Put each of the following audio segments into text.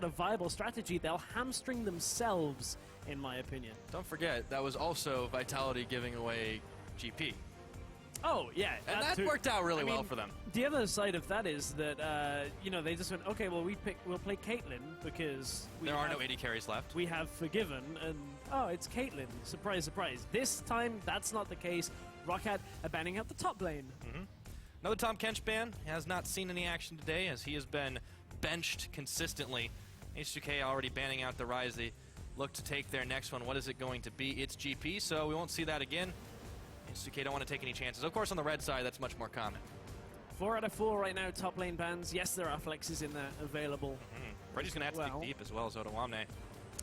a viable strategy, they'll hamstring themselves, in my opinion. Don't forget, that was also Vitality giving away GP. Oh, yeah. And that worked out really well for them. The other side of that is that, you know, they just went, okay, well, we'll play Caitlyn because there are no AD carries left. We have Forgiven, and, oh, it's Caitlyn. Surprise, surprise. This time, that's not the case. Roccat are banning out the top lane. Mm-hmm. Another Tom Kench ban. He has not seen any action today as he has been benched consistently. H2K already banning out the Rise. They look to take their next one. What is it going to be? It's GP, so we won't see that again. H2K don't want to take any chances. Of course, on the red side, that's much more common. 4 out of 4 right now, top lane bans. Yes, there are flexes in there available. Freddy's going to have to dig deep as well as Ottawamne.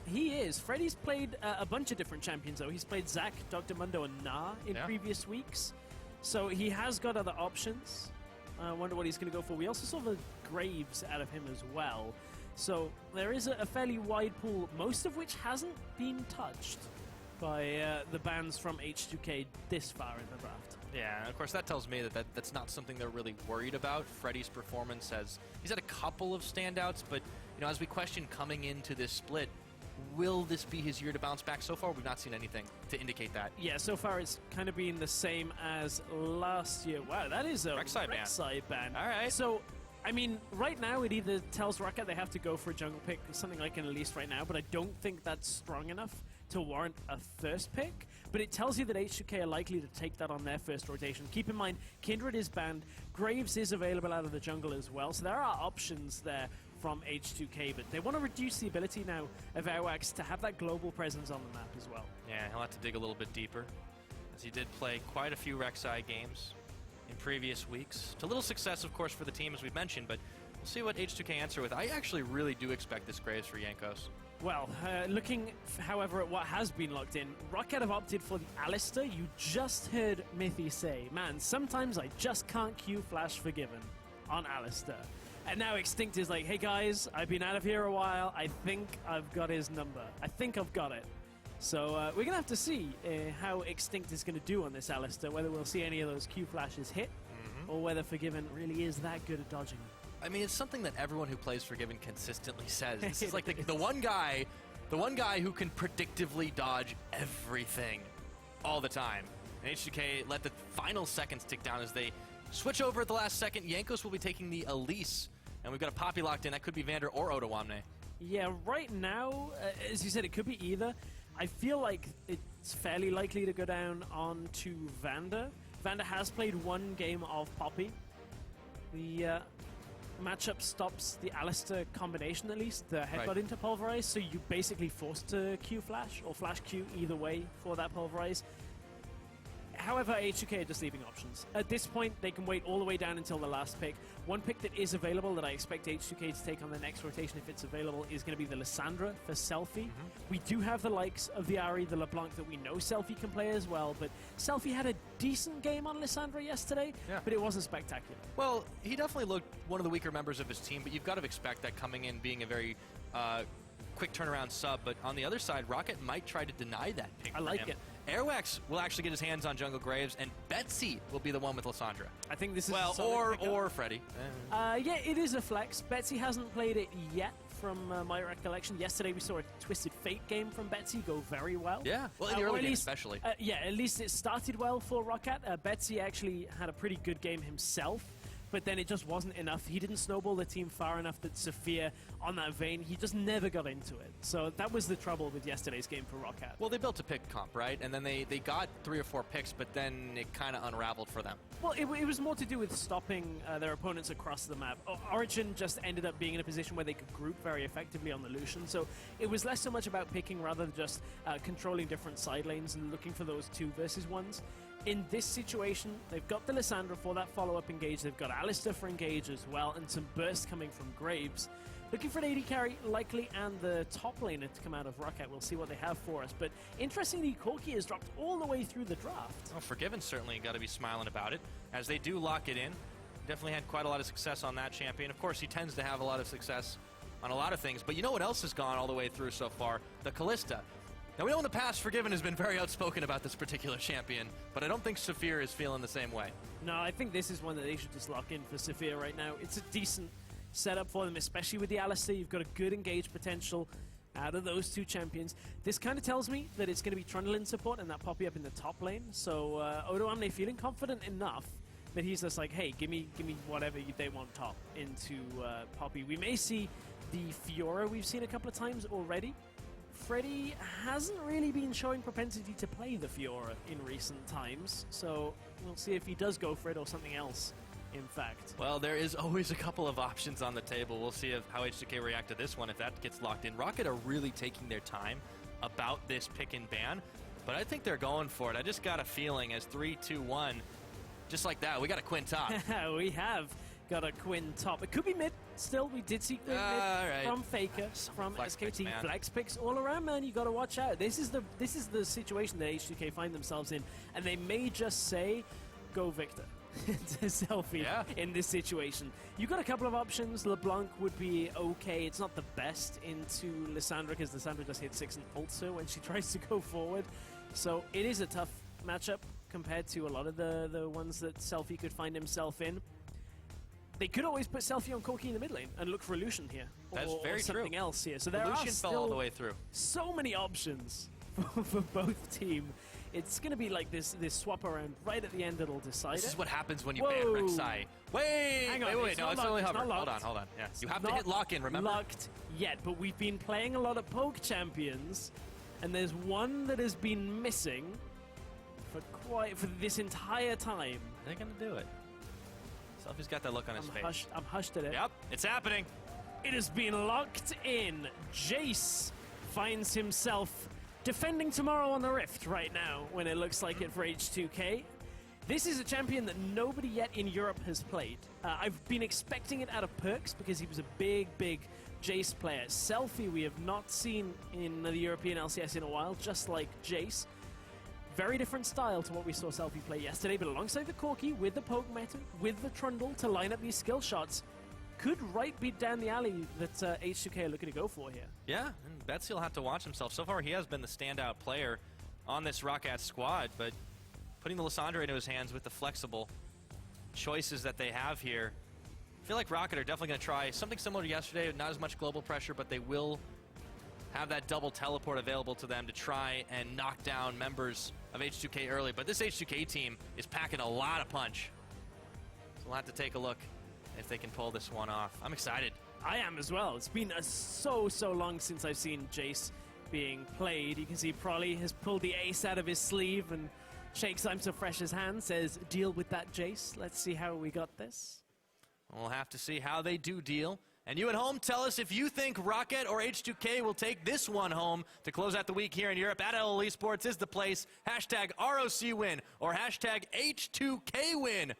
He is. Freddy's played a bunch of different champions, though. He's played Zac, Dr. Mundo, and Na in previous weeks. So he has got other options. I wonder what he's going to go for. We also saw the Graves out of him as well. So there is a fairly wide pool, most of which hasn't been touched by the bans from H2K this far in the draft. Yeah, and of course that tells me that that's not something they're really worried about. Freddy's performance he's had a couple of standouts, but you know, as we question coming into this split, will this be his year to bounce back? So far, we've not seen anything to indicate that. Yeah, so far it's kind of been the same as last year. Wow, that is a Rek'Sai ban. All right. So, I mean, right now it either tells Roccat they have to go for a jungle pick, something like an Elise right now, but I don't think that's strong enough to warrant a first pick. But it tells you that H2K are likely to take that on their first rotation. Keep in mind, Kindred is banned, Graves is available out of the jungle as well, so there are options there from H2K, but they want to reduce the ability now of Airwax to have that global presence on the map as well. Yeah, he'll have to dig a little bit deeper, as he did play quite a few Rek'Sai games in previous weeks. To little success, of course, for the team, as we've mentioned, but we'll see what H2K answer with. I actually really do expect this Graves for Jankos. Well, looking, however, at what has been locked in, Roccat have opted for the Alistar. You just heard Mithy say, man, sometimes I just can't Q Flash Forgiven on Alistar. And now Extinct is like, hey guys, I've been out of here a while. I think I've got his number. I think I've got it. So we're going to have to see how Extinct is going to do on this Alistar, whether we'll see any of those Q flashes hit, or whether Forgiven really is that good at dodging them. I mean, it's something that everyone who plays Forgiven consistently says. This is like the one guy who can predictively dodge everything all the time. And H2K let the final seconds tick down as they switch over at the last second. Jankos will be taking the Elise, and we've got a Poppy locked in. That could be Vander or Ottawamne. Yeah, right now, as you said, it could be either. I feel like it's fairly likely to go down onto Vander. Vander has played one game of Poppy. The matchup stops the Alistar combination, at least, the headbutt into Pulverize, so you're basically forced to Q Flash, or Flash Q either way for that Pulverize. However, H2K are just leaving options. At this point, they can wait all the way down until the last pick. One pick that is available that I expect H2K to take on the next rotation if it's available is going to be the Lissandra for Selfie. We do have the likes of the Ahri, the LeBlanc that we know Selfie can play as well, but Selfie had a decent game on Lissandra yesterday, but it wasn't spectacular. Well, he definitely looked one of the weaker members of his team, but you've got to expect that coming in being a very quick turnaround sub, but on the other side, Roccat might try to deny that pick. I like it. Airwax will actually get his hands on Jungle Graves, and Betsy will be the one with Lissandra. I think this is or Freddy. Yeah, it is a flex. Betsy hasn't played it yet, from my recollection. Yesterday we saw a Twisted Fate game from Betsy go very well. Yeah, well, in the early game especially. Yeah, at least it started well for Roccat. Betsy actually had a pretty good game himself, but then it just wasn't enough. He didn't snowball the team far enough that Sophia, on that vein, he just never got into it. So that was the trouble with yesterday's game for Roccat. Well, they built a pick comp, right? And then they got 3 or 4 picks, but then it kind of unraveled for them. Well, it was more to do with stopping their opponents across the map. Origin just ended up being in a position where they could group very effectively on the Lucian, so it was less so much about picking rather than just controlling different side lanes and looking for those 2 versus 1s. In this situation, they've got the Lissandra for that follow-up engage, they've got Alistar for engage as well, and some burst coming from Graves. Looking for an AD carry, likely, and the top laner to come out of Roccat. We'll see what they have for us. But interestingly, Corki has dropped all the way through the draft. Well, Forgiven certainly got to be smiling about it, as they do lock it in. Definitely had quite a lot of success on that champion. Of course, he tends to have a lot of success on a lot of things, but you know what else has gone all the way through so far? The Kalista. Now, we know in the past Forgiven has been very outspoken about this particular champion, but I don't think Saphir is feeling the same way. No, I think this is one that they should just lock in for Saphir right now. It's a decent set up for them, especially with the Alistair. You've got a good engage potential out of those two champions. This kind of tells me that it's going to be Trundle in support and that Poppy up in the top lane. So Odoamne feeling confident enough that he's just like, hey, give me whatever they want top into Poppy. We may see the Fiora we've seen a couple of times already. Freddy hasn't really been showing propensity to play the Fiora in recent times, so we'll see if he does go for it or something else, in fact. Well, there is always a couple of options on the table. We'll see how H2K react to this one if that gets locked in. Rocket are really taking their time about this pick and ban, but I think they're going for it. I just got a feeling as 3, 2, 1, just like that, we got a Quinn top. We have got a Quinn top. It could be mid. Still, we did see Quinn mid from Faker, from SKT. Flex picks all around, man. You got to watch out. This is the situation that H2K find themselves in, and they may just say, "Go Victor." to Selfie in this situation. You've got a couple of options. LeBlanc would be okay. It's not the best into Lissandra because Lissandra just hit 6 and ults her when she tries to go forward. So it is a tough matchup compared to a lot of the ones that Selfie could find himself in. They could always put Selfie on Corki in the mid lane and look for Lucian here. That's very or something true. else here. So there Lucian are fell all the way through. So many options for both teams. It's going to be like this swap around right at the end that'll decide This it. is what happens when you ban Rek'Sai. Wait, hang on, wait, no, it's only hover. Hold on. Yeah. You have to hit lock in, remember? Locked yet, but we've been playing a lot of poke champions, and there's one that has been missing for this entire time. They're going to do it. Selfie's got that look on his face. I'm hushed at it. Yep, it's happening. It has been locked in. Jace finds himself defending tomorrow on the Rift right now when it looks like it for H2K. This is a champion that nobody yet in Europe has played. I've been expecting it out of Perks because he was a big Jace player. Selfie we have not seen in the European LCS in a while, just like Jace. Very different style to what we saw Selfie play yesterday, but alongside the Corki, with the poke meta, with the Trundle to line up these skill shots, could right beat down the alley that H2K are looking to go for here. Yeah, and Betsy will have to watch himself. So far, he has been the standout player on this Roccat squad, but putting the Lissandra into his hands with the flexible choices that they have here, I feel like Rocket are definitely going to try something similar to yesterday, not as much global pressure, but they will have that double teleport available to them to try and knock down members of H2K early. But this H2K team is packing a lot of punch. So we'll have to take a look if they can pull this one off. I'm excited. I am as well. It's been so long since I've seen Jace being played. You can see Prolly has pulled the ace out of his sleeve and shakes I'm so fresh his hand, says, deal with that, Jace. Let's see how we got this. We'll have to see how they do deal. And you at home, tell us if you think Rocket or H2K will take this one home to close out the week here in Europe. At LL Esports is the place. Hashtag ROC win or hashtag H2K win.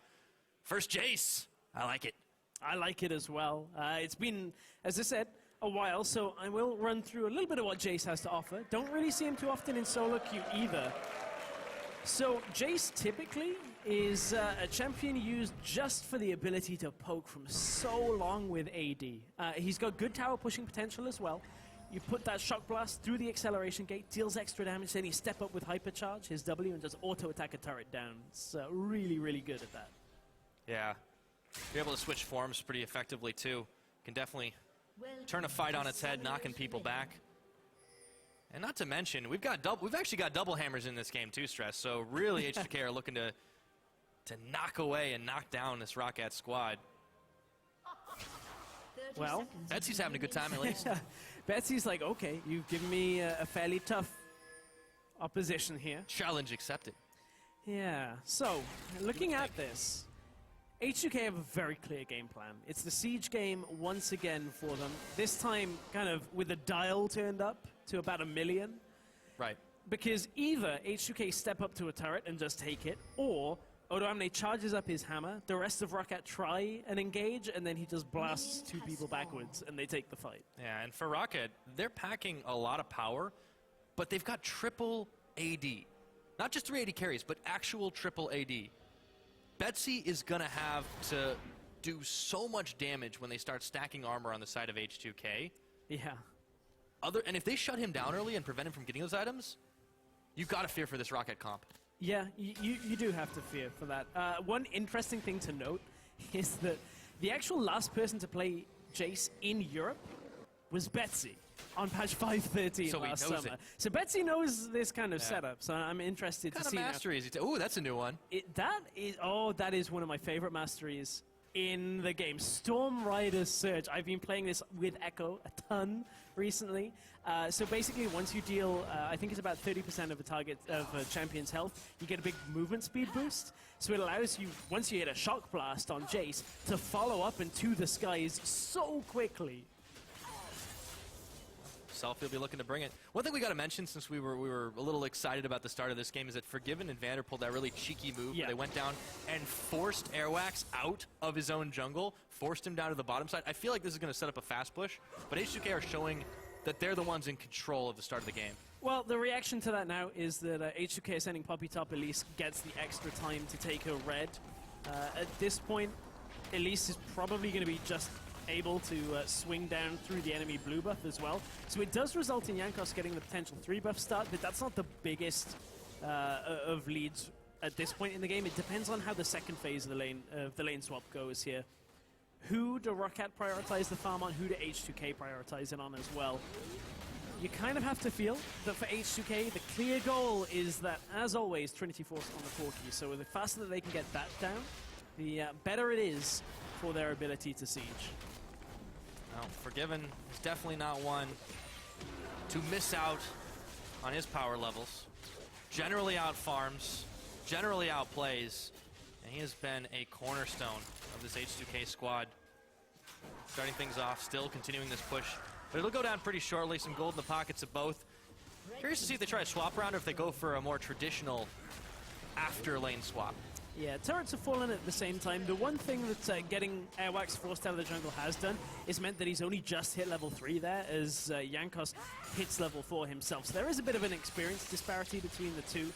First Jace. I like it. I like it as well. It's been, as I said, a while, so I will run through a little bit of what Jace has to offer. Don't really see him too often in solo queue either. So Jace typically is a champion used just for the ability to poke from so long with AD. He's got good tower pushing potential as well. You put that shock blast through the acceleration gate, deals extra damage, then you step up with hypercharge, his W, and just auto attack a turret down. It's really good at that. Yeah. You're able to switch forms pretty effectively too. Can definitely turn a fight on its head, knocking people back. And not to mention, we've actually got double hammers in this game too, Stress. So really, H2K are looking to knock away and knock down this Roccat squad. Well, Betsy's having a good time at least. Betsy's like, okay, you've given me a fairly tough opposition here. Challenge accepted. Yeah. So looking at this, H2K have a very clear game plan. It's the Siege game once again for them. This time kind of with the dial turned up to about 1 million. Right. Because either H2K step up to a turret and just take it, or Odoamne charges up his hammer, the rest of Roccat try and engage, and then he just blasts 2 people backwards and they take the fight. Yeah, and for Rocket, they're packing a lot of power, but they've got triple AD. Not just 3 AD carries, but actual triple AD. Betsy is going to have to do so much damage when they start stacking armor on the side of H2K. Yeah. And if they shut him down early and prevent him from getting those items, you've got to fear for this Rocket comp. Yeah, you do have to fear for that. One interesting thing to note is that the actual last person to play Jace in Europe was Betsy on patch 5.13 So he last knows summer. it. So Betsy knows this kind of setup, so I'm interested What to kind see of mastery is he? Ooh, that's a new one. that is one of my favorite masteries in the game. Storm Rider's Surge. I've been playing this with Echo a ton recently. So basically, once you deal, I think it's about 30% of a champion's health, you get a big movement speed boost. So it allows you, once you hit a shock blast on Jace, to follow up into the skies so quickly. Selfie will be looking to bring it. One thing we got to mention, since we were a little excited about the start of this game, is that Forgiven and Vander pulled that really cheeky move where they went down and forced Airwax out of his own jungle, forced him down to the bottom side. I feel like this is going to set up a fast push, but H2K are showing that they're the ones in control of the start of the game. Well, the reaction to that now is that H2K sending Poppy top. Elise gets the extra time to take her red. At this point, Elise is probably going to be just able to swing down through the enemy blue buff as well. So it does result in Jankos getting the potential 3 buff start, but that's not the biggest of leads at this point in the game. It depends on how the second phase of the lane swap goes here. Who do ROC prioritize the farm on? Who do H2K prioritize it on as well? You kind of have to feel that for H2K, the clear goal is that, as always, Trinity Force on the Corki. So the faster that they can get that down, the better it is for their ability to siege. Well, Forgiven is definitely not one to miss out on his power levels. Generally out farms, generally outplays, and he has been a cornerstone of this H2K squad. Starting things off, still continuing this push, but it'll go down pretty shortly. Some gold in the pockets of both. Curious to see if they try to swap around or if they go for a more traditional after lane swap. Yeah, turrets have fallen at the same time. The one thing that getting Airwax forced out of the jungle has done is meant that he's only just hit level 3 there, as Jankos hits level 4 himself. So there is a bit of an experience disparity between the two.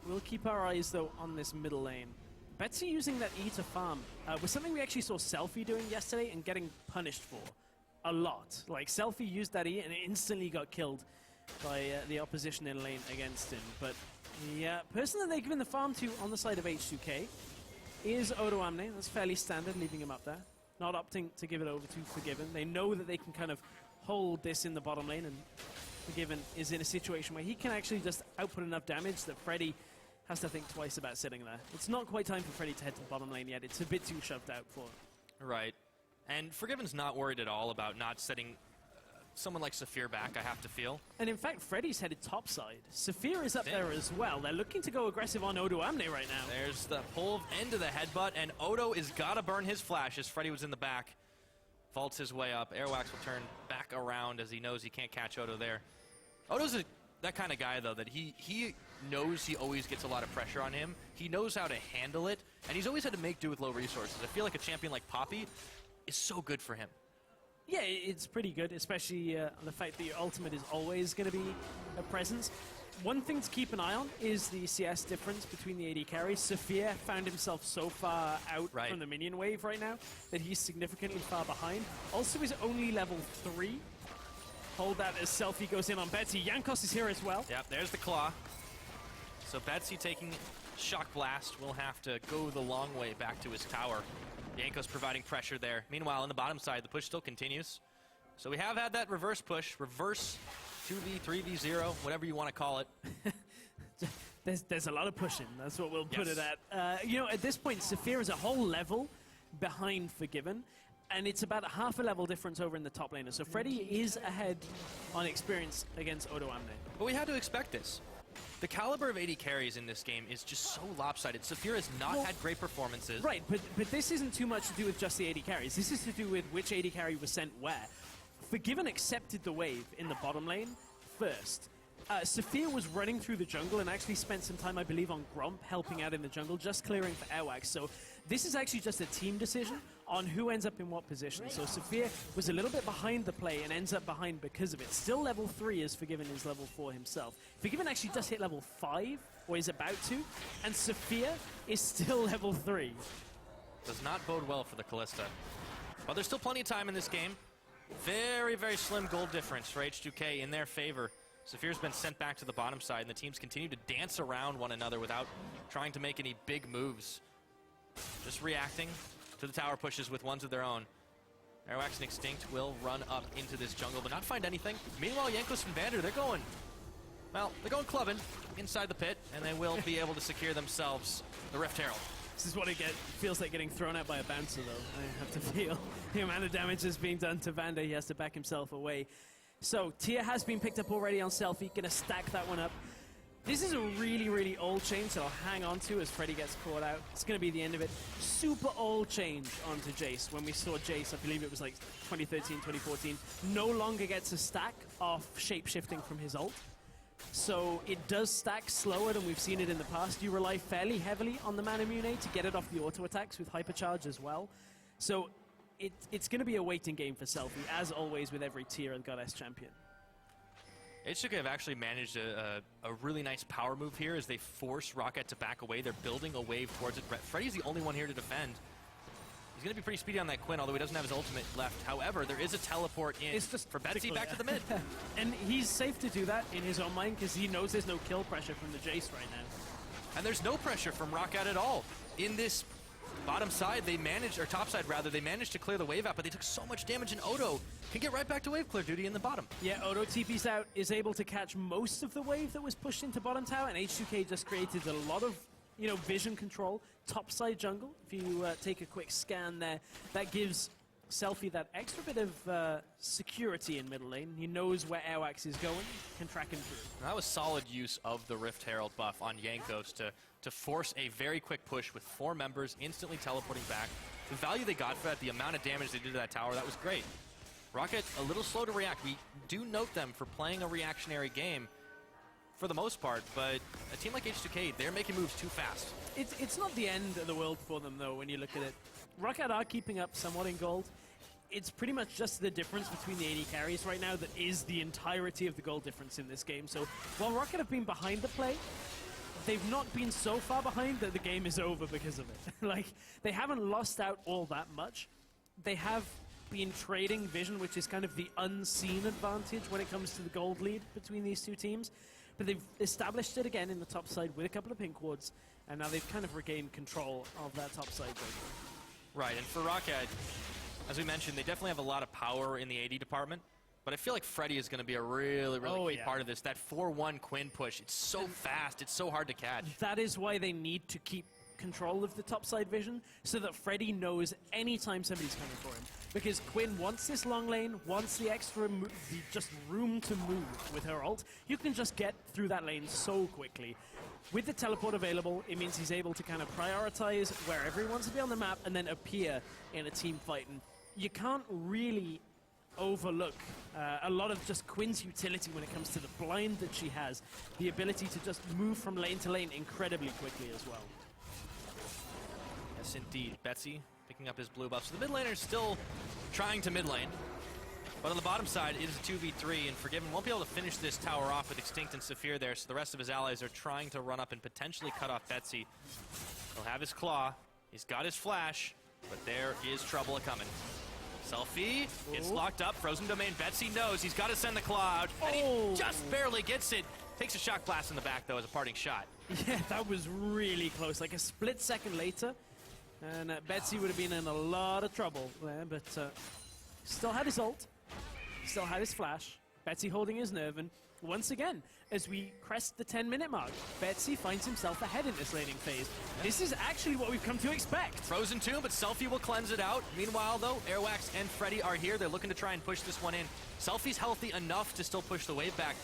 We'll keep our eyes, though, on this middle lane. Betsy using that E to farm was something we actually saw Selfie doing yesterday and getting punished for a lot. Like, Selfie used that E and instantly got killed by the opposition in lane against him. But the person that they've given the farm to on the side of H2K is Odo Amne. That's fairly standard, leaving him up there. Not opting to give it over to Forgiven. They know that they can kind of hold this in the bottom lane, and Forgiven is in a situation where he can actually just output enough damage that Freddy has to think twice about sitting there. It's not quite time for Freddy to head to the bottom lane yet. It's a bit too shoved out for him. Right. And Forgiven's not worried at all about not setting someone like Saphir back, I have to feel. And in fact, Freddy's headed topside. Saphir is up there as well. They're looking to go aggressive on Odo Amne right now. There's the pull into the headbutt, and Odo is gotta burn his flash as Freddy was in the back. Vaults his way up. Airwax will turn back around as he knows he can't catch Odo there. Odo's that kind of guy, though, that he knows he always gets a lot of pressure on him. He knows how to handle it, and he's always had to make do with low resources. I feel like a champion like Poppy is so good for him. Yeah, it's pretty good, especially the fact that your ultimate is always going to be a presence. One thing to keep an eye on is the CS difference between the AD carries. Saphir found himself so far out from the minion wave right now that he's significantly far behind. Also is only level 3. Hold that as Selfie goes in on Betsy. Jankos is here as well. Yep, there's the claw. So Betsy taking Shock Blast will have to go the long way back to his tower. Jankos providing pressure there. Meanwhile, on the bottom side, the push still continues. So we have had that reverse push, reverse 2v, 3v0, whatever you want to call it. There's a lot of pushing. That's what we'll put it at. You know, at this point, Saphir is a whole level behind Forgiven, and it's about a half a level difference over in the top laner. So Freddy is ahead on experience against Odo Amne. But we had to expect this. The caliber of AD carries in this game is just so lopsided. Saphir has not had great performances. Right, but this isn't too much to do with just the AD carries. This is to do with which AD carry was sent where. Forgiven accepted the wave in the bottom lane first. Saphir was running through the jungle and actually spent some time, I believe, on Gromp, helping out in the jungle, just clearing for Airwax. So this is actually just a team decision on who ends up in what position. So Saphir was a little bit behind the play and ends up behind because of it. Still level 3 as Forgiven is level 4 himself. Forgiven actually just hit level 5, or is about to, and Saphir is still level 3. Does not bode well for the Kalista. But there's still plenty of time in this game. Very, very slim gold difference for H2K in their favor. Saphir's been sent back to the bottom side, and the teams continue to dance around one another without trying to make any big moves. Just reacting, to the tower pushes with ones of their own. ROC and Extinct will run up into this jungle, but not find anything. Meanwhile, Jankos and Vander, they're going clubbing inside the pit, and they will be able to secure themselves the Rift Herald. This is what it feels like getting thrown at by a bouncer, though. I have to feel the amount of damage that's being done to Vander. He has to back himself away. So, Tier has been picked up already on Selfie. Gonna stack that one up. This is a really, really old change that I'll hang on to as Freddy gets caught out. It's gonna be the end of it. Super old change onto Jace. When we saw Jace, I believe it was like 2013, 2014, no longer gets a stack of shape-shifting from his ult. So it does stack slower than we've seen it in the past. You rely fairly heavily on the Mana Mune to get it off the auto attacks with Hypercharge as well. So it's going to be a waiting game for Selfie, as always with every tier and Goddess champion. H2K have actually managed a really nice power move here as they force Rocket to back away. They're building a wave towards it. Freddy's the only one here to defend. He's going to be pretty speedy on that Quinn, although he doesn't have his ultimate left. However, there is a teleport in for Betsy back to the mid. And he's safe to do that in his own mind because he knows there's no kill pressure from the Jace right now. And there's no pressure from Rocket at all. In this bottom side, they managed, or top side rather, they managed to clear the wave out, but they took so much damage, and Odo can get right back to wave clear duty in the bottom. Yeah, Odo TP's out, is able to catch most of the wave that was pushed into bottom tower, and H2K just created a lot of vision control, topside jungle. If you take a quick scan there, that gives Selfie that extra bit of security in middle lane. He knows where Airwax is going, can track him through. That was solid use of the Rift Herald buff on Jankos to force a very quick push with 4 members instantly teleporting back. The value they got for that, the amount of damage they did to that tower, that was great. Rocket, a little slow to react. We do note them for playing a reactionary game for the most part, but a team like H2K, they're making moves too fast. It's not the end of the world for them, though, when you look at it. Rocket are keeping up somewhat in gold. It's pretty much just the difference between the AD carries right now that is the entirety of the gold difference in this game. So while Rocket have been behind the play, they've not been so far behind that the game is over because of it. Like, they haven't lost out all that much. They have been trading vision, which is kind of the unseen advantage when it comes to the gold lead between these two teams. But they've established it again in the top side with a couple of pink wards, and now they've kind of regained control of that top side. Right, and for Rocket, as we mentioned, they definitely have a lot of power in the AD department, but I feel like Freddy is going to be a really key part of this. That 4-1 Quinn push, it's so fast, it's so hard to catch. That is why they need to keep control of the topside vision, so that Freddy knows anytime somebody's coming for him. Because Quinn wants this long lane, wants the extra just room to move with her ult. You can just get through that lane so quickly. With the teleport available, it means he's able to kind of prioritize wherever he wants to be on the map and then appear in a team fight. And you can't really overlook a lot of just Quinn's utility when it comes to the blind that she has. The ability to just move from lane to lane incredibly quickly as well. Yes, indeed. Betsy picking up his blue buff. So the mid laner is still trying to mid lane. But on the bottom side, it is a 2v3, and Forgiven won't be able to finish this tower off with Extinct and Saphir there, so the rest of his allies are trying to run up and potentially cut off Betsy. He'll have his claw. He's got his flash, but there is trouble a-coming. Selfie gets locked up. Frozen Domain. Betsy knows he's got to send the claw out, and he just barely gets it. Takes a shock blast in the back, though, as a parting shot. Yeah, that was really close. Like a split second later, and Betsy would have been in a lot of trouble there, but still had his ult. Still had his flash. Betsy holding his nerve, and once again, as we crest the 10-minute mark, Betsy finds himself ahead in this laning phase. This is actually what we've come to expect. Frozen Tomb, but Selfie will cleanse it out. Meanwhile, though, Airwax and Freddy are here. They're looking to try and push this one in. Selfie's healthy enough to still push the wave back.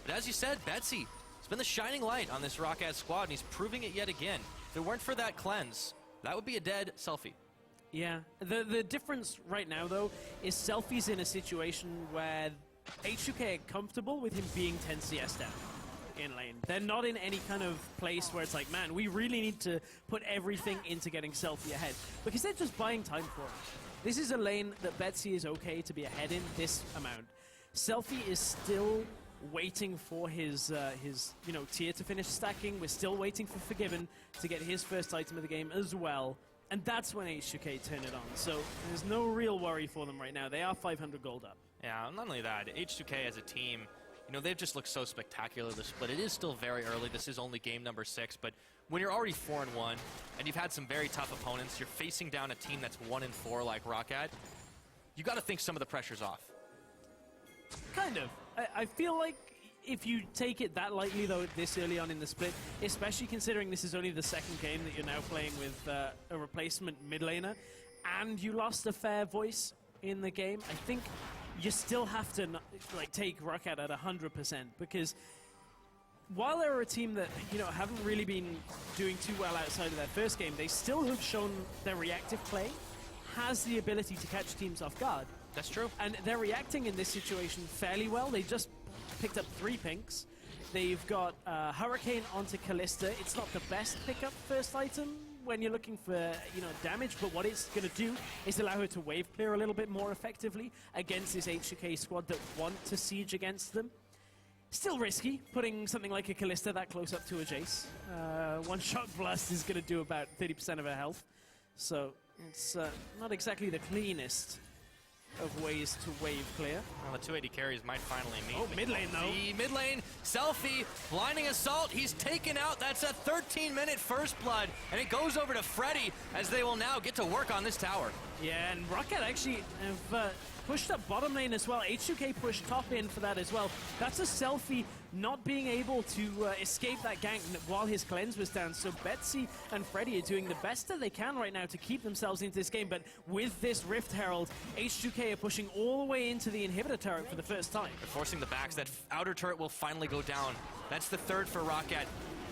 But as you said, Betsy has been the shining light on this Rock-Ad squad, and he's proving it yet again. If it weren't for that cleanse, that would be a dead Selfie. Yeah, the difference right now, though, is Selfie's in a situation where H2K are comfortable with him being 10 CS down in lane. They're not in any kind of place where it's like, man, we really need to put everything into getting Selfie ahead, because they're just buying time for him. This is a lane that Betsy is okay to be ahead in this amount. Selfie is still waiting for his tier to finish stacking. We're still waiting for Forgiven to get his first item of the game as well. And that's when H2K turn it on. So there's no real worry for them right now. They are 500 gold up. Yeah, not only that, H2K as a team, You know, they've just looked so spectacular this split. It is still very early. This is only game number 6, but when you're already 4-1 and you've had some very tough opponents, you're facing down a team that's 1-4 like ROC, you got to think some of the pressure's off. Kind of. I feel like if you take it that lightly, though, this early on in the split, especially considering this is only the second game that you're now playing with a replacement mid laner, and you lost a fair voice in the game, I think you still have to like take ROC at 100%, because while they're a team that, you know, haven't really been doing too well outside of their first game, they still have shown their reactive play has the ability to catch teams off guard. That's true. And they're reacting in this situation fairly well. They just picked up 3 pinks. They've got Hurricane onto Kalista. It's not the best pickup first item when you're looking for, you know, damage, but what it's going to do is allow her to wave clear a little bit more effectively against this H2K squad that want to siege against them. Still risky, putting something like a Kalista that close up to a Jace. One Shock Blast is going to do about 30% of her health, so it's not exactly the cleanest of ways to wave clear. Well, the 280 carries might finally meet. Oh, mid lane though. The mid lane, Selfie, blinding assault. He's taken out. That's a 13-minute first blood, and it goes over to Freddy as they will now get to work on this tower. Yeah, and Rocket actually have pushed up bottom lane as well. H2K pushed top in for that as well. That's a Selfie not being able to escape that gank while his cleanse was down. So Betsy and Freddy are doing the best that they can right now to keep themselves into this game. But with this Rift Herald, H2K are pushing all the way into the inhibitor turret for the first time. They're forcing the backs. That outer turret will finally go down. That's the 3rd for Rocket.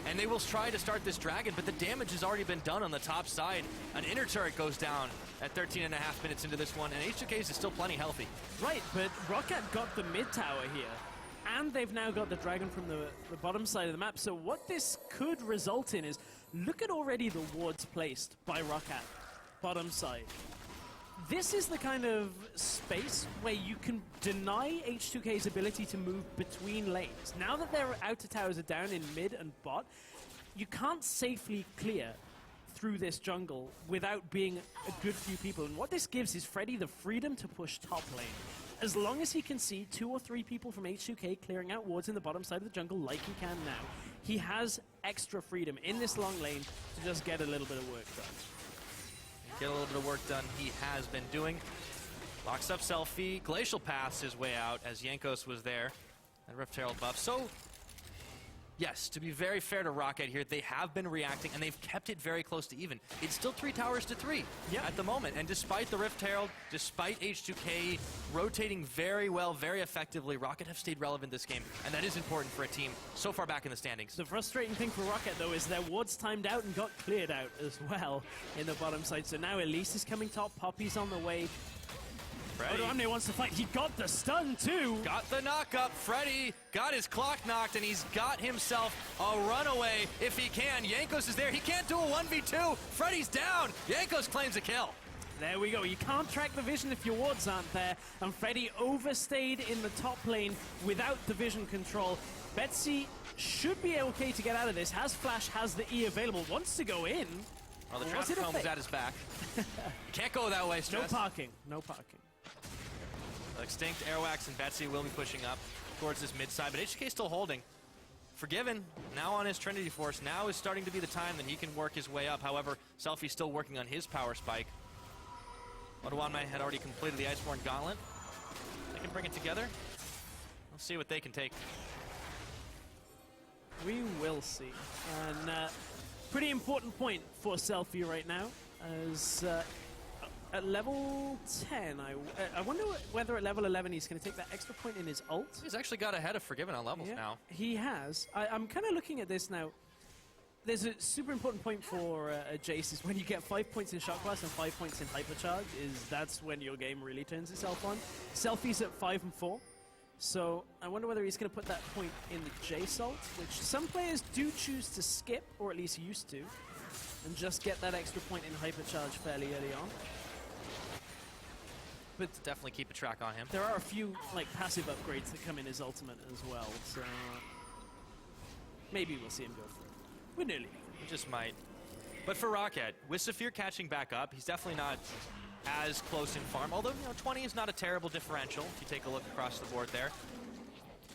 And they will try to start this dragon, but the damage has already been done on the top side. An inner turret goes down at 13.5 minutes into this one, and H2K's is still plenty healthy. Right, but Rocket got the mid tower here, and they've now got the dragon from the bottom side of the map. So what this could result in is, look at already the wards placed by Rocket, bottom side. This is the kind of space where you can deny H2K's ability to move between lanes. Now that their outer towers are down in mid and bot, you can't safely clear through this jungle without being a good few people. And what this gives is Freddy the freedom to push top lane. As long as he can see 2 or 3 people from H2K clearing out wards in the bottom side of the jungle like he can now, he has extra freedom in this long lane to just get a little bit of work done. Get a little bit of work done he has been doing. Locks up Selfie. Glacial paths his way out as Jankos was there. And Rift Herald buff. So, yes, to be very fair to Rocket here, they have been reacting and they've kept it very close to even. It's still 3 towers to 3 at the moment. And despite the Rift Herald, despite H2K rotating very well, very effectively, Rocket have stayed relevant this game. And that is important for a team so far back in the standings. The frustrating thing for Rocket, though, is their wards timed out and got cleared out as well in the bottom side. So now Elise is coming top, Poppy's on the way. Odoamne wants to fight. He got the stun, too. Got the knock up. Freddy got his clock knocked, and he's got himself a runaway if he can. Jankos is there. He can't do a 1v2. Freddy's down. Jankos claims a kill. There we go. You can't track the vision if your wards aren't there. And Freddy overstayed in the top lane without the vision control. Betsy should be okay to get out of this. Has Flash, has the E available. Wants to go in. Well, the traffic cone is at his back. You can't go that way, Stress. No parking. No parking. Extinct, Airwax, and Betsy will be pushing up towards this mid side, but H2K still holding. Forgiven, now on his Trinity Force. Now is starting to be the time that he can work his way up. However, Selfie's still working on his power spike. Odoamne had already completed the Iceborne Gauntlet. They can bring it together. We'll see what they can take. We will see. And pretty important point for Selfie right now, as at level 10, I wonder whether at level 11 he's going to take that extra point in his ult. He's actually got ahead of Forgiven on levels now. He has. I'm kind of looking at this now. There's a super important point for Jace is when you get 5 points in Shock Blast and 5 points in Hypercharge, that's when your game really turns itself on. Selfie's at 5 and 4. So I wonder whether he's going to put that point in the Jace ult, which some players do choose to skip, or at least used to, and just get that extra point in Hypercharge fairly early on. But definitely keep a track on him. There are a few like passive upgrades that come in his ultimate as well, so maybe we'll see him go through. We're nearly. We just might. But for Rocket, with Saphir catching back up, he's definitely not as close in farm, although 20 is not a terrible differential if you take a look across the board there.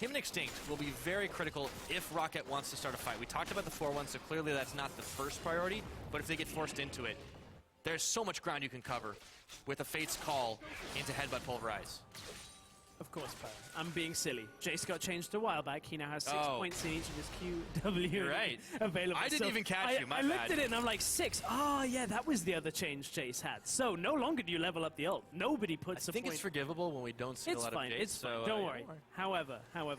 him and Extinct will be very critical if Rocket wants to start a fight. We talked about the 4-1, so clearly that's not the first priority, but if they get forced into it, there's so much ground you can cover with a Fate's Call into Headbutt Pulverize. Of course, Barry. I'm being silly. Jace got changed a while back. He now has 6 points in each of his QW You're right. available. I didn't even catch you, my bad. I looked bad. at it and I'm like, 6. Oh, yeah, that was the other change Jace had. So no longer do you level up the ult. Nobody puts a point. I think it's forgivable when we don't see a lot of Jace. It's fine. So, Don't worry. However,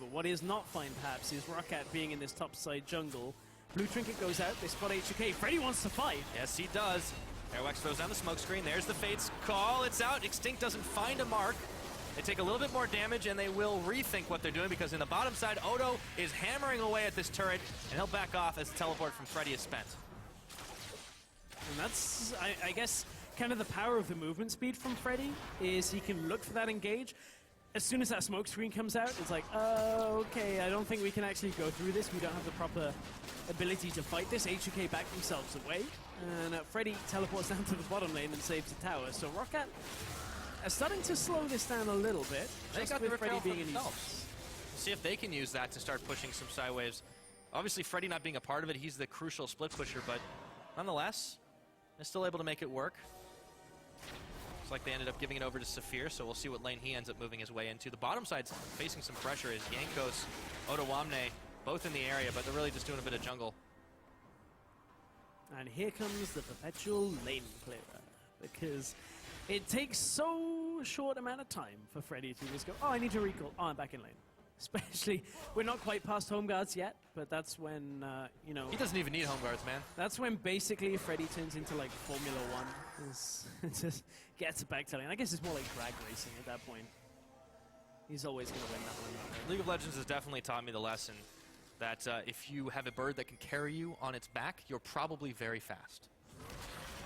what is not fine, perhaps, is Rocket being in this top side jungle. Blue Trinket goes out. They spot H2K. Freddy wants to fight. Yes, he does. Airwax throws down the smoke screen. There's the Fate's Call. It's out. Extinct doesn't find a mark. They take a little bit more damage, and they will rethink what they're doing, because in the bottom side, Odo is hammering away at this turret, and he'll back off as the teleport from Freddy is spent. And that's, I guess, kind of the power of the movement speed from Freddy, is he can look for that engage. As soon as that smoke screen comes out, it's like, okay, I don't think we can actually go through this. We don't have the proper ability to fight this. H2K back themselves away, and Freddy teleports down to the bottom lane and saves the tower. So Rocket are starting to slow this down a little bit. They got with the Freddy Freddy being in We'll see if they can use that to start pushing some side waves. Obviously, Freddy not being a part of it, he's the crucial split pusher, but nonetheless, they're still able to make it work. Looks like they ended up giving it over to Saphir, so we'll see what lane he ends up moving his way into. The bottom side's facing some pressure as Yankos, Otawamne, both in the area, but they're really just doing a bit of jungle. And here comes the perpetual lane clearer, because it takes so short amount of time for Freddy to just go, oh, I need to recall. Oh, I'm back in lane. Especially, we're not quite past home guards yet, but that's when, you know... He doesn't even need home guards, man. That's when basically Freddy turns into, like, Formula 1. Just gets back to lane. I guess it's more like drag racing at that point. He's always going to win that one. League of Legends has definitely taught me the lesson that if you have a bird that can carry you on its back, you're probably very fast.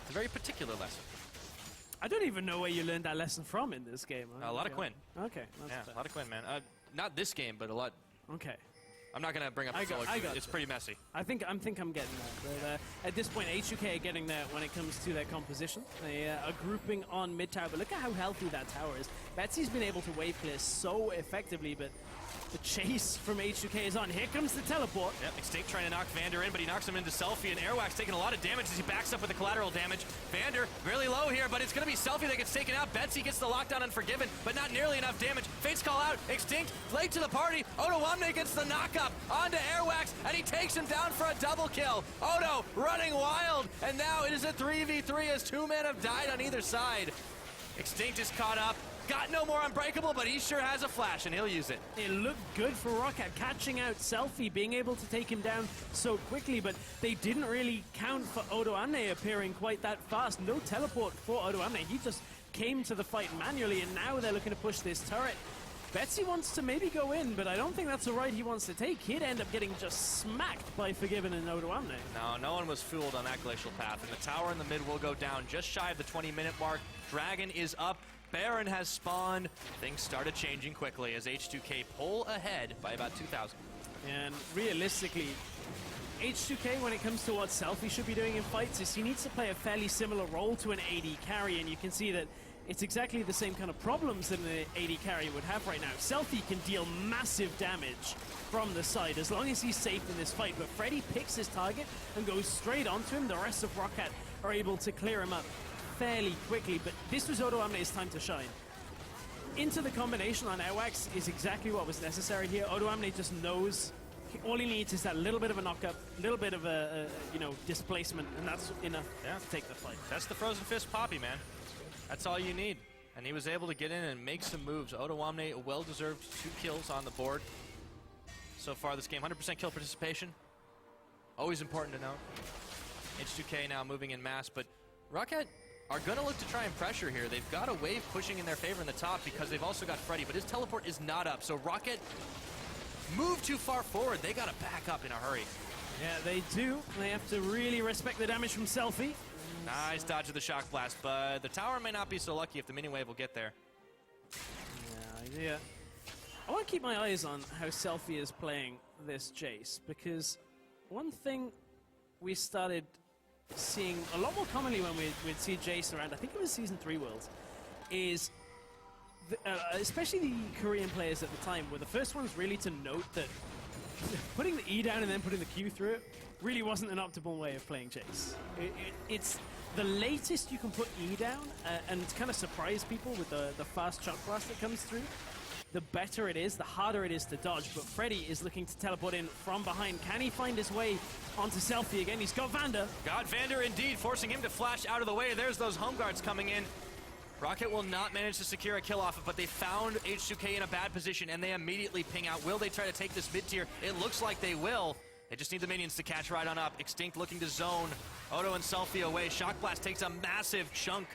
It's a very particular lesson. I don't even know where you learned that lesson from in this game. A lot of Quinn. Okay. Yeah, a lot of Quinn, man. Not this game, but a lot. Okay. I'm not going to bring up the solo queue. It's pretty messy. I think I'm getting there. But at this point, H2K are getting there when it comes to their composition. They are grouping on mid tower, but look at how healthy that tower is. Betsy's been able to wave clear so effectively, but the chase from H2K is on. Here comes the teleport. Yep, Extinct trying to knock Vander in, but he knocks him into Selfie, and Airwax taking a lot of damage as he backs up with the collateral damage. Vander really low here, but it's going to be Selfie that gets taken out. Betsy gets the lockdown Unforgiven, but not nearly enough damage. Fates call out. Extinct late to the party. Otawamne gets the knockup onto Airwax, and he takes him down for a double kill. Odo running wild, and now it is a 3v3 as 2 men have died on either side. Extinct is caught up. Got no more Unbreakable, but he sure has a flash, and he'll use it. It looked good for Rocket, catching out Selfie, being able to take him down so quickly, but they didn't really count for Otawamne appearing quite that fast. No teleport for Otawamne. He just came to the fight manually, and now they're looking to push this turret. Betsy wants to maybe go in, but I don't think that's the ride he wants to take. He'd end up getting just smacked by Forgiven and Otawamne. No one was fooled on that Glacial Path, and the tower in the mid will go down just shy of the 20-minute mark. Dragon is up. Baron has spawned. Things started changing quickly as H2K pull ahead by about 2,000. And realistically, H2K, when it comes to what Selfie should be doing in fights, is he needs to play a fairly similar role to an AD carry, and you can see that it's exactly the same kind of problems that an AD carry would have right now. Selfie can deal massive damage from the side as long as he's safe in this fight, but Freddy picks his target and goes straight onto him. The rest of Rocket are able to clear him up fairly quickly, but this was Otawamne's time to shine. Into the combination on Airwax is exactly what was necessary here. Otawamne just knows all he needs is that little bit of a knockup, little bit of a displacement, and that's enough to take the fight. That's the Frozen Fist Poppy, man. That's all you need. And he was able to get in and make some moves. Otawamne, a well-deserved 2 kills on the board so far this game. 100% kill participation. Always important to note. H2K now moving in mass, but Rocket are going to look to try and pressure here. They've got a wave pushing in their favor in the top because they've also got Freddy, but his teleport is not up. So Rocket move too far forward. They got to back up in a hurry. Yeah, they do. They have to really respect the damage from Selfie. Nice dodge of the Shock Blast, but the tower may not be so lucky if the mini wave will get there. Yeah. I want to keep my eyes on how Selfie is playing this Jace, because one thing we started seeing a lot more commonly when we'd see Jace around, I think it was Season 3 Worlds, is especially the Korean players at the time, were the first ones really to note that putting the E down and then putting the Q through it really wasn't an optimal way of playing Chase. It's the latest you can put E down and kind of surprise people with the fast shot blast that comes through, the better it is, the harder it is to dodge. But Freddy is looking to teleport in from behind. Can he find his way onto Selfie again? He's got Vander. Got Vander indeed, forcing him to flash out of the way. There's those home guards coming in. Rocket will not manage to secure a kill off it, but they found H2K in a bad position, and they immediately ping out. Will they try to take this mid-tier? It looks like they will. They just need the minions to catch right on up. Extinct looking to zone Odo and Selfie away. Shock Blast takes a massive chunk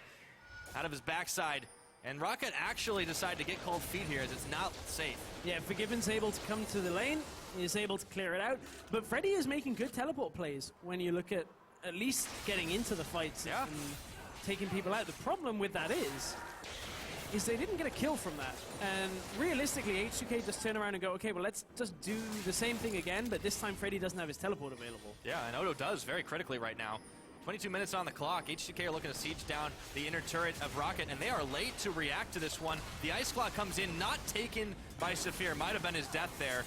out of his backside. And Rocket actually decided to get cold feet here as it's not safe. Yeah, Forgiven's able to come to the lane. He's able to clear it out. But Freddy is making good teleport plays when you look at least getting into the fights and taking people out. The problem with that is they didn't get a kill from that. And realistically, H2K just turn around and go, okay, well, let's just do the same thing again, but this time Freddy doesn't have his teleport available. Yeah, and Odo does very critically right now. 22 minutes on the clock. H2K are looking to siege down the inner turret of Rocket, and they are late to react to this one. The Ice Claw comes in, not taken by Saphir. Might have been his death there.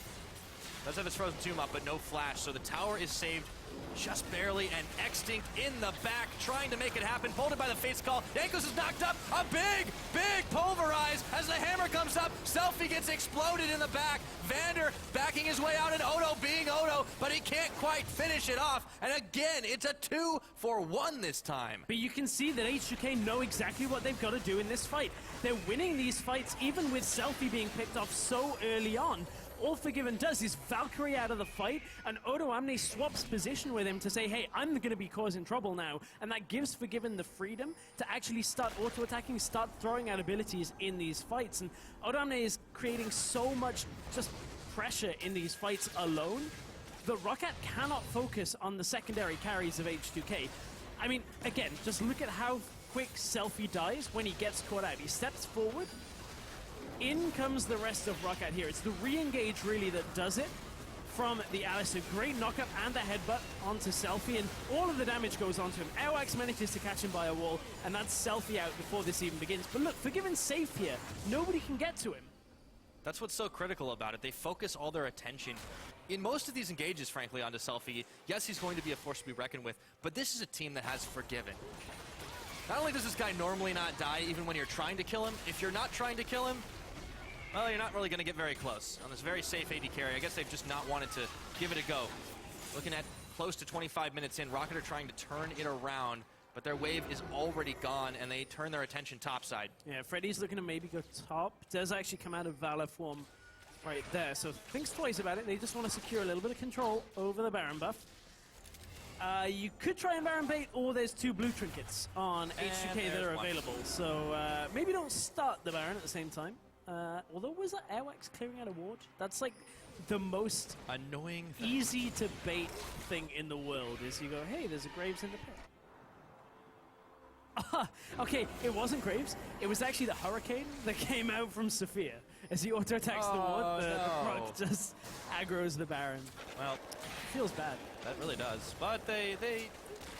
Does have his Frozen Tomb up, but no flash, so the tower is saved just barely, and Extinct in the back, trying to make it happen. Pulled it by the Fate's Call. Yankos is knocked up. A big pulverize as the hammer comes up. Selfie gets exploded in the back. Vander backing his way out, and Odo being Odo, but he can't quite finish it off. And again, it's a 2-for-1 this time. But you can see that H2K know exactly what they've got to do in this fight. They're winning these fights, even with Selfie being picked off so early on. All Forgiven does is Valkyrie out of the fight, and Odo Amne swaps position with him to say, hey, I'm going to be causing trouble now. And that gives Forgiven the freedom to actually start auto-attacking, start throwing out abilities in these fights. And Odo Amne is creating so much just pressure in these fights alone that Rocket cannot focus on the secondary carries of H2K. I mean, again, just look at how quick Selfie dies when he gets caught out. He steps forward. In comes the rest of Rocket here. It's the re-engage really that does it from the Alistair. Great knockup and the headbutt onto Selfie, and all of the damage goes onto him. Airwax manages to catch him by a wall, and that's Selfie out before this even begins. But look, Forgiven's safe here. Nobody can get to him. That's what's so critical about it. They focus all their attention in most of these engages, frankly, onto Selfie. Yes, he's going to be a force to be reckoned with, but this is a team that has Forgiven. Not only does this guy normally not die even when you're trying to kill him, if you're not trying to kill him, well, you're not really going to get very close on this very safe AD carry. I guess they've just not wanted to give it a go. Looking at close to 25 minutes in, Rocket are trying to turn it around, but their wave is already gone, and they turn their attention topside. Yeah, Freddy's looking to maybe go top. Does actually come out of Valor form right there, so thinks twice about it. They just want to secure a little bit of control over the Baron buff. You could try and Baron bait, or there's 2 blue trinkets on H2K that are available. So maybe don't start the Baron at the same time. Although, was that Airwax clearing out a ward? That's like the most annoying thing. Easy to bait thing in the world is you go, hey, there's a Graves in the pit. Okay, it wasn't Graves. It was actually the Hurricane that came out from Sophia. As he auto-attacks the ward, the proc just aggroes the Baron. Well, feels bad. That really does. But they're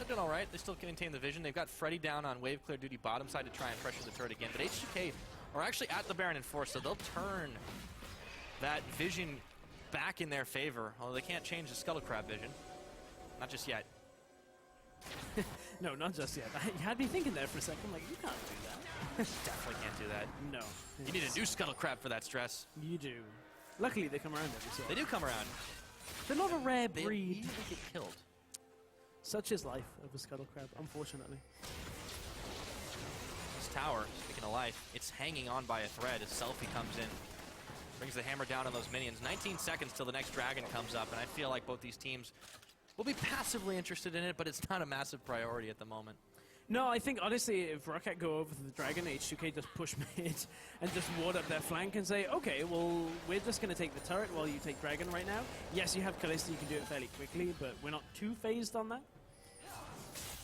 doing all right. They still maintain the vision. They've got Freddy down on wave clear duty bottom side to try and pressure the turret again. But H2K are actually at the Baron in force, so they'll turn that vision back in their favor. Although they can't change the Scuttle Crab vision. Not just yet. No, not just yet. You had me thinking there for a second, like, you can't do that. Definitely can't do that. No. You need a new Scuttle Crab for that stress. You do. Luckily, they come around every so often. They do come around. They're not a rare They breed. usually get killed. Such is life of a Scuttle Crab, unfortunately. This tower, speaking of life, it's hanging on by a thread as Selfie comes in. Brings the hammer down on those minions. 19 seconds till the next dragon comes up, and I feel like both these teams will be passively interested in it, but it's not a massive priority at the moment. No, I think, honestly, if Rocket go over to the Dragon, H2K just push mid and just ward up their flank and say, okay, well, we're just going to take the turret while you take Dragon right now. Yes, you have Kalista, you can do it fairly quickly, but we're not too phased on that.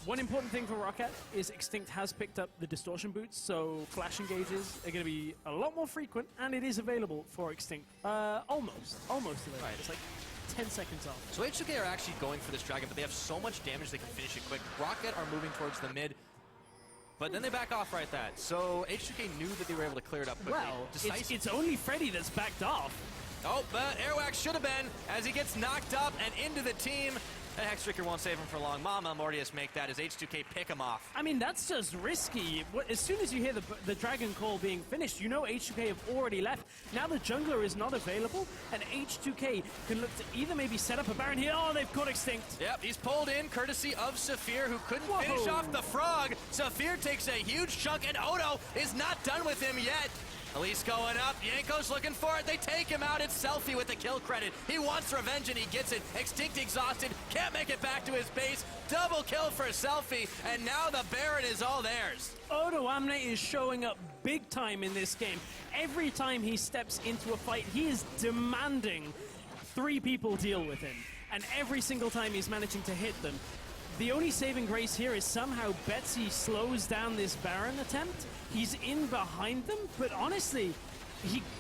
One important thing for Rocket is Extinct has picked up the distortion boots, so flash engages are going to be a lot more frequent, and it is available for Extinct. Almost available. Right. It's like 10 seconds off. So H2K are actually going for this dragon, but they have so much damage they can finish it quick. Rocket are moving towards the mid. But then they back off right that. So H2K knew that they were able to clear it up quickly. Well, it's only Freddy that's backed off. Oh, but Airwax should have been as he gets knocked up and into the team. And Hextrictor won't save him for long. Mama Mortius make that as H2K pick him off. I mean, that's just risky. As soon as you hear the Dragon Call being finished, you know H2K have already left. Now the jungler is not available, and H2K can look to either maybe set up a Baron here. Oh, they've got Extinct. Yep, he's pulled in courtesy of Saphir, who couldn't finish off the Frog. Saphir takes a huge chunk, and Odo is not done with him yet. Elise going up, Yanko's looking for it, they take him out, it's Selfie with the kill credit. He wants revenge and he gets it. Extinct exhausted, can't make it back to his base. Double kill for Selfie, and now the Baron is all theirs. Odo Amne is showing up big time in this game. Every time he steps into a fight, he is demanding 3 people deal with him. And every single time he's managing to hit them. The only saving grace here is somehow Betsy slows down this Baron attempt. He's in behind them, but honestly,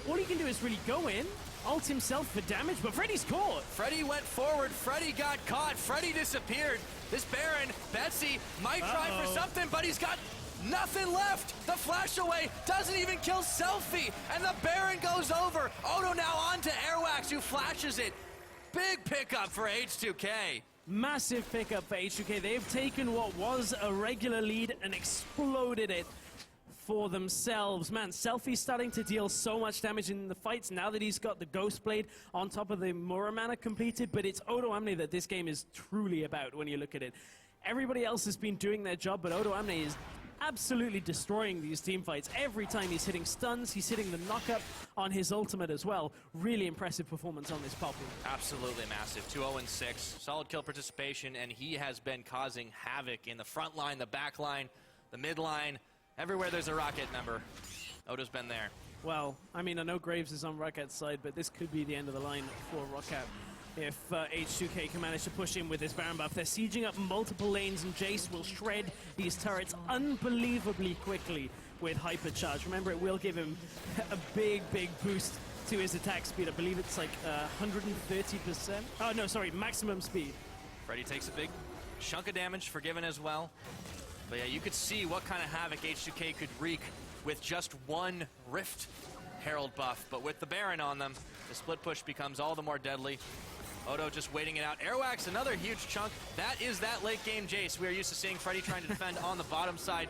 all he can do is really go in, ult himself for damage, but Freddy's caught. Freddy went forward, Freddy got caught, Freddy disappeared. This Baron, Betsy, might try for something, but he's got nothing left. The flash away doesn't even kill Selfie, and the Baron goes over. Odo now on to Airwax, who flashes it. Big pickup for H2K. Massive pickup for H2K. They've taken what was a regular lead and exploded it for themselves. Man, Selfie's starting to deal so much damage in the fights now that he's got the Ghost Blade on top of the Muramana completed, but it's Odo Amne that this game is truly about when you look at it. Everybody else has been doing their job, but Odo Amne is absolutely destroying these team fights. Every time he's hitting stuns, he's hitting the knockup on his ultimate as well. Really impressive performance on this Poppy. Absolutely massive. 2-0-6, solid kill participation, and he has been causing havoc in the front line, the back line, the mid line. Everywhere there's a Rocket member, Odo's been there. Well, I mean, I know Graves is on Rocket's side, but this could be the end of the line for Rocket. If H2K can manage to push in with this Baron buff. They're sieging up multiple lanes, and Jace will shred these turrets unbelievably quickly with Hypercharge. Remember, it will give him a big boost to his attack speed. I believe it's like 130%. Oh, no, sorry, maximum speed. Freddy takes a big chunk of damage, Forgiven as well. But yeah, you could see what kind of havoc H2K could wreak with just one Rift Herald buff. But with the Baron on them, the split push becomes all the more deadly. Odo just waiting it out. Airwax, another huge chunk. That is that late game Jace. We are used to seeing Freddy trying to defend on the bottom side.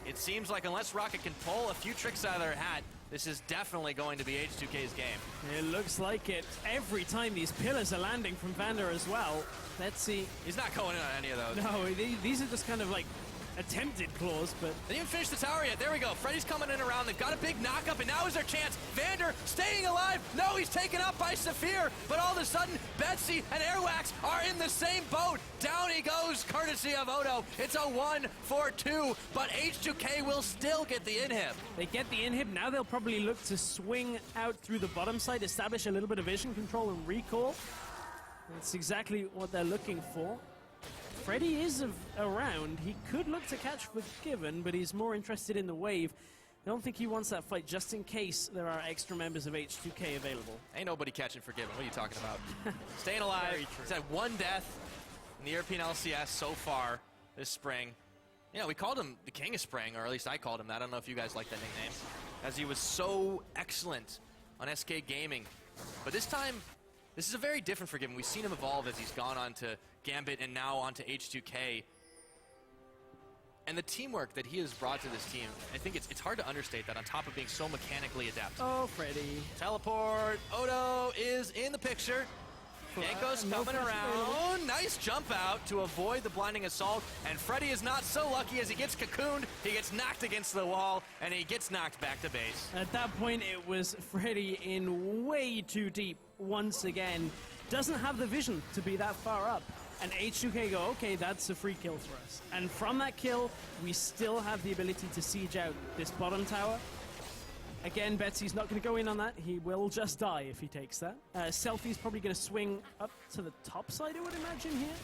It seems like unless Rocket can pull a few tricks out of their hat, this is definitely going to be H2K's game. It looks like it. Every time these pillars are landing from Vander as well. Let's see. He's not going in on any of those. No, these are just kind of like attempted claws, but they didn't finish the tower yet. There we go. Freddy's coming in around. They've got a big knockup, and now is their chance. Vander staying alive. No, he's taken up by Saphir, but all of a sudden, Betsy and Airwax are in the same boat. Down he goes, courtesy of Odo. It's a 1-4-2, but H2K will still get the inhib. They get the inhib. Now they'll probably look to swing out through the bottom side, establish a little bit of vision control and recall. That's exactly what they're looking for. Freddy is around. He could look to catch Forgiven, but he's more interested in the wave. I don't think he wants that fight, just in case there are extra members of H2K available. Ain't nobody catching Forgiven. What are you talking about? Staying alive. He's had 1 death in the European LCS so far this spring. You know, we called him the King of Spring, or at least I called him that. I don't know if you guys like that nickname, as he was so excellent on SK Gaming. But this time, this is a very different Forgiven. We've seen him evolve as he's gone on to Gambit and now onto H2K. And the teamwork that he has brought to this team, I think it's hard to understate that on top of being so mechanically adept. Oh, Freddy. Teleport. Odo is in the picture. Yanko's coming around. Nice jump out to avoid the blinding assault. And Freddy is not so lucky as he gets cocooned. He gets knocked against the wall, and he gets knocked back to base. At that point, it was Freddy in way too deep once again. Doesn't have the vision to be that far up. And H2K go, okay, that's a free kill for us. And from that kill, we still have the ability to siege out this bottom tower. Again, Betsy's not going to go in on that. He will just die if he takes that. Selfie's probably going to swing up to the top side, I would imagine, here.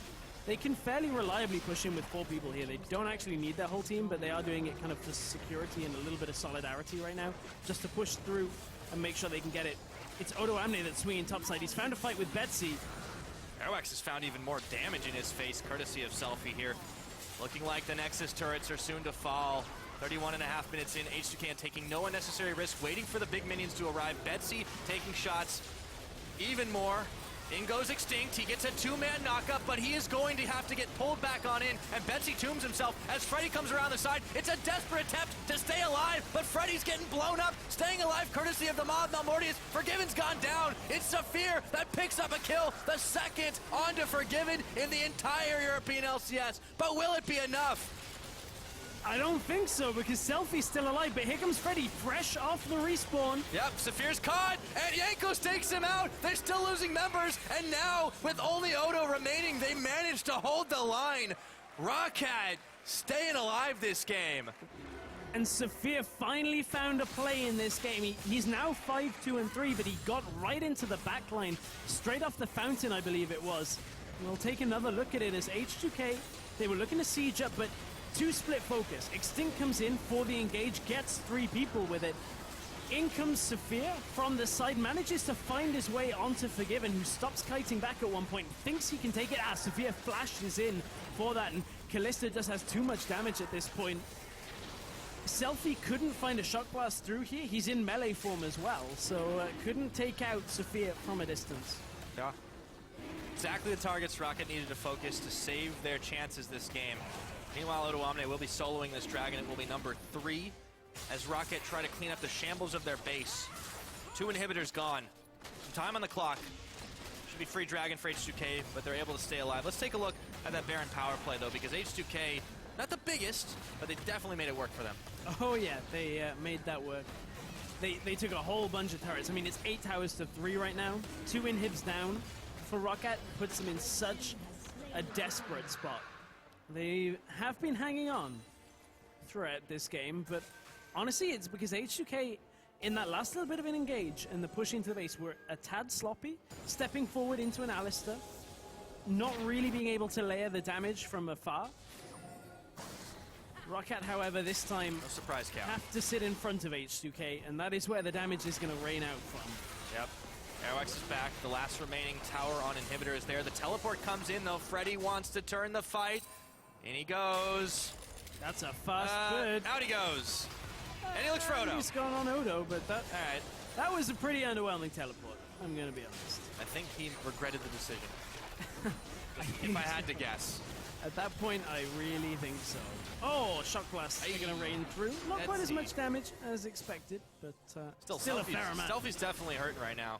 They can fairly reliably push in with 4 people here. They don't actually need their whole team, but they are doing it kind of for security and a little bit of solidarity right now, just to push through and make sure they can get it. It's Odo Amne that's swinging topside. He's found a fight with Betsy. Airwax has found even more damage in his face, courtesy of Selfie here. Looking like the Nexus turrets are soon to fall. 31 and a half minutes in, H2K taking no unnecessary risk, waiting for the big minions to arrive. Betsy taking shots even more. In goes Extinct. He gets a two-man knockup, but he is going to have to get pulled back on in, and Betsy tombs himself as Freddy comes around the side. It's a desperate attempt to stay alive, but Freddy's getting blown up, staying alive courtesy of the mob. Malmortius, Forgiven's gone down. It's Saphir that picks up a kill, the second onto Forgiven in the entire European LCS. But will it be enough? I don't think so, because Selfie's still alive, but here comes Freddy, fresh off the respawn. Yep, Saphir's caught, and Jankos takes him out. They're still losing members, and now, with only Odo remaining, they managed to hold the line. Rocket staying alive this game. And Saphir finally found a play in this game. He's now 5-2-3, but he got right into the backline, straight off the fountain, I believe it was. We'll take another look at it as H2K, they were looking to siege up, but two split focus. Extinct comes in for the engage, gets 3 people with it. In comes Saphir from the side, manages to find his way onto Forgiven, who stops kiting back at one point, thinks he can take it. Saphir flashes in for that, and Kalista just has too much damage at this point. Selfie couldn't find a shock blast through here. He's in melee form as well, so couldn't take out Saphir from a distance. Yeah. Exactly the targets Rocket needed to focus to save their chances this game. Meanwhile, Odo Omne will be soloing this dragon. It will be number 3 as Rocket try to clean up the shambles of their base. 2 inhibitors gone. Some time on the clock. Should be free dragon for H2K, but they're able to stay alive. Let's take a look at that Baron power play, though, because H2K, not the biggest, but they definitely made it work for them. Oh, yeah, they made that work. They took a whole bunch of turrets. I mean, it's 8 towers to 3 right now. 2 inhibs down for Rocket, puts them in such a desperate spot. They have been hanging on throughout this game, but honestly, it's because H2K, in that last little bit of an engage and the push into the base, were a tad sloppy, stepping forward into an Alistair, not really being able to layer the damage from afar. Rocket, however, this time no surprise count. Have to sit in front of H2K, and that is where the damage is going to rain out from. Yep. Airwax is back. The last remaining tower on inhibitor is there. The teleport comes in, though. Freddy wants to turn the fight. In he goes. That's a fast bird. Out he goes. And he looks for Odo. He's gone on Odo, but All right. that was a pretty underwhelming teleport, I'm going to be honest. I think he regretted the decision. If I had to guess. At that point, I really think so. Oh, shock blast are going to rain through. Not quite as much damage as expected, but still a fair amount. Stealthy's definitely hurting right now.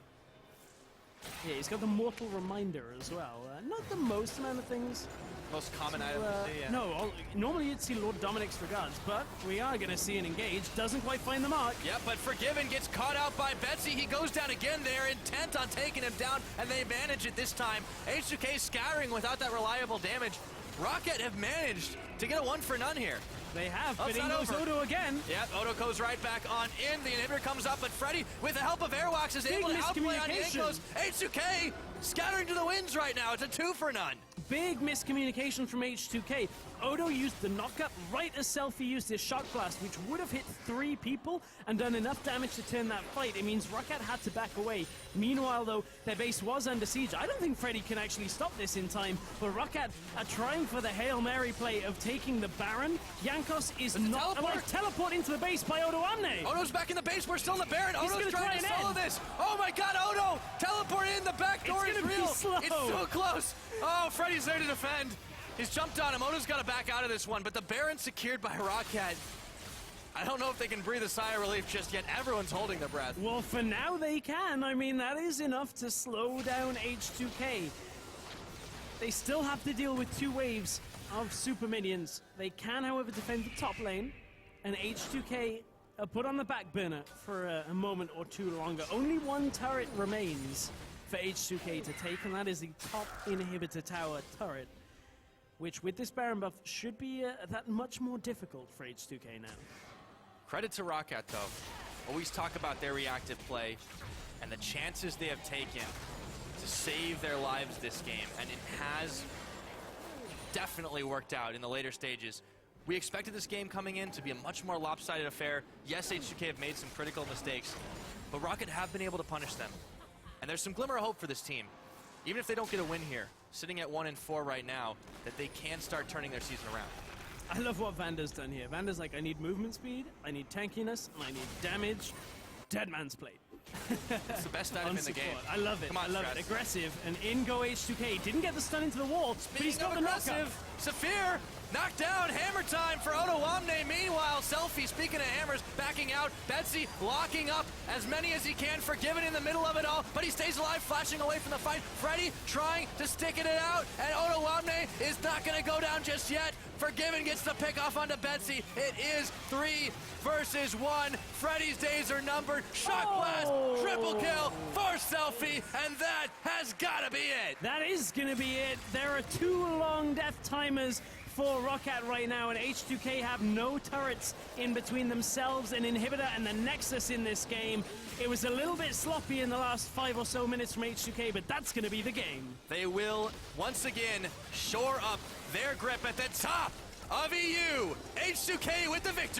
Yeah, he's got the Mortal Reminder as well. Not the most amount of things. Most common item. Yeah. No, normally you'd see Lord Dominic's regards, but we are going to see an engage. Doesn't quite find the mark. Yeah, but Forgiven gets caught out by Betsy. He goes down again. They're intent on taking him down, and they manage it this time. H2K scattering without that reliable damage. Rocket have managed to get a 1 for none here. They have, but in goes Odo again. Yep, Odo goes right back on in. The inhibitor comes up, but Freddy, with the help of Airwax, is able to outplay on Jankos. H2K scattering to the winds right now. It's a 2 for none. Big miscommunication from H2K. Odo used the knockup right as Selfie used his shock blast, which would have hit 3 people and done enough damage to turn that fight. It means Rocket had to back away. Meanwhile, though, their base was under siege. I don't think Freddy can actually stop this in time, but Rocket are trying for the Hail Mary play of taking the Baron. Jankos is not allowed to teleport into the base by Odo Omne. Odo's back in the base. We're still in the Baron. Odo's trying to solo this. Oh my god, Odo! Teleport in. The back door is real. It's so close. Oh, Freddy's there to defend. He's jumped on him. Odo's got to back out of this one, but the Baron's secured by Rocket. I don't know if they can breathe a sigh of relief just yet. Everyone's holding their breath. Well, for now they can. I mean, that is enough to slow down H2K. They still have to deal with 2 waves of super minions. They can, however, defend the top lane, and H2K are put on the back burner for a moment or 2 longer. Only 1 turret remains for H2K to take, and that is the top inhibitor tower turret, which with this Baron buff should be that much more difficult for H2K now. Credit to Rocket, though. Always talk about their reactive play and the chances they have taken to save their lives this game, and it has definitely worked out in the later stages. We expected this game coming in to be a much more lopsided affair. Yes, H2K have made some critical mistakes, but Rocket have been able to punish them. And there's some glimmer of hope for this team. Even if they don't get a win here, sitting at 1-4 right now, that they can start turning their season around. I love what Vanda's done here. Vanda's like, I need movement speed, I need tankiness, and I need damage. Dead man's plate. It's the best item in the game. I love it. Come on, I love Stress. it. Aggressive and in go H2K. Didn't get the stun into the wall, but he's got the knockup. Saphir knocked down. Hammer time for Otowamne. Meanwhile, Selfie, speaking of hammers, backing out. Betsy locking up as many as he can. Forgiven in the middle of it all, but he stays alive, flashing away from the fight. Freddy trying to stick it out, and Otowamne is not going to go down just yet. Forgiven gets the pick off onto Betsy. It is 3 versus 1. Freddy's days are numbered. Shock blast, triple kill for Selfie, and that has got to be it. That is going to be it. There are 2 long death timers for Roccat right now, and H2K have no turrets in between themselves, an inhibitor, and the Nexus in this game. It was a little bit sloppy in the last 5 or so minutes from H2K, but that's going to be the game. They will once again shore up their grip at the top of EU. H2K with the victory.